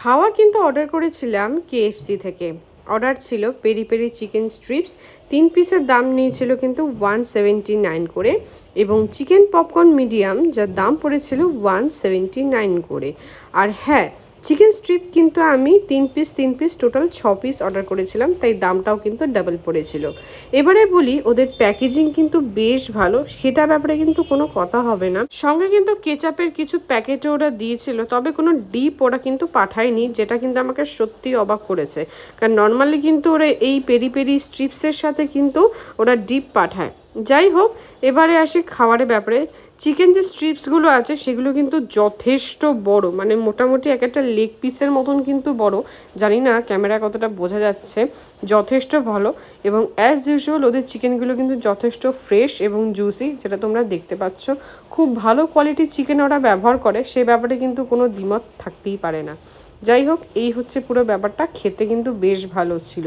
খাওয়া কিন্তু অর্ডার করেছিলাম KFC থেকে। অর্ডার ছিল পেরি পেরি চিকেন স্ট্রিপস, 3 পিসের দাম নিয়েছিল কিন্তু 179 করে, এবং চিকেন পপকর্ন মিডিয়াম যার দাম পড়েছিল 179 করে। আর হ্যাঁ, চিকেন স্ট্রিপ কিন্তু আমি 3 পিস টোটাল 6 পিস অর্ডার করেছিলাম, তাই দামটাও কিন্তু ডাবল পড়েছিল। এবারে বলি ওদের প্যাকেজিং কিন্তু বেশ ভালো, সেটা ব্যাপারে কিন্তু কোনো কথা হবে না। সঙ্গে কিন্তু কেচাপের কিছু প্যাকেটও ওরা দিয়েছিল, তবে কোনো ডিপ ওরা কিন্তু পাঠায়নি, যেটা কিন্তু আমাকে সত্যি অবাক করেছে। কারণ নর্মালি কিন্তু ওরা এই পেরি পেরি স্ট্রিপসের সাথে কিন্তু ওরা ডিপ পাঠায়। যাই হোক, এবারে আসি খাবারের ব্যাপারে। চিকেন যে স্ট্রিপসগুলো আছে সেগুলো কিন্তু যথেষ্ট বড়, মানে মোটামুটি এক একটা লেগ পিসের মতন কিন্তু বড়। জানি না ক্যামেরা কতটা বোঝা যাচ্ছে, যথেষ্ট ভালো। এবং অ্যাজ ইউজুয়াল ওদের চিকেনগুলো কিন্তু যথেষ্ট ফ্রেশ এবং জুসি, যেটা তোমরা দেখতে পাচ্ছ। খুব ভালো কোয়ালিটির চিকেন ওরা ব্যবহার করে, সে ব্যাপারে কিন্তু কোনো দ্বিমত থাকতেই পারে না। যাই হোক, এই হচ্ছে পুরো ব্যাপারটা, খেতে কিন্তু বেশ ভালো ছিল।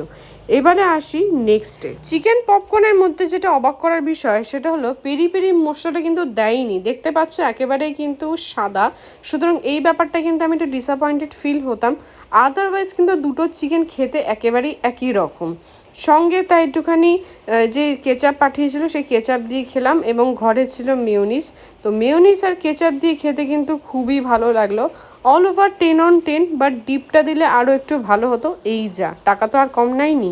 এবারে আসি নেক্সটে। চিকেন পপকর্নের মধ্যে যেটা অবাক করার বিষয় সেটা হলো পেরি পেরি মশলাটা কিন্তু দেয়নি, দেখতে পাচ্ছ একেবারেই কিন্তু সাদা। সুতরাং এই ব্যাপারটা কিন্তু আমি একটু ডিসঅ্যাপয়েন্টেড ফিল হতাম। আদারওয়াইজ কিন্তু দুটো চিকেন খেতে একেবারেই একই রকম। সঙ্গে তাই একটুখানি যে কেচাপ পাঠিয়েছিল সেই কেচাপ দিয়ে খেলাম, এবং ঘরে ছিল মেয়োনিজ। তো মেয়োনিজ আর কেচাপ দিয়ে খেতে কিন্তু খুবই ভালো লাগলো। অল ওভার 10 on 10, বাট ডিপটা দিলে আরও একটু ভালো হতো। এই যা, টাকা তো আর কম নেয়নি।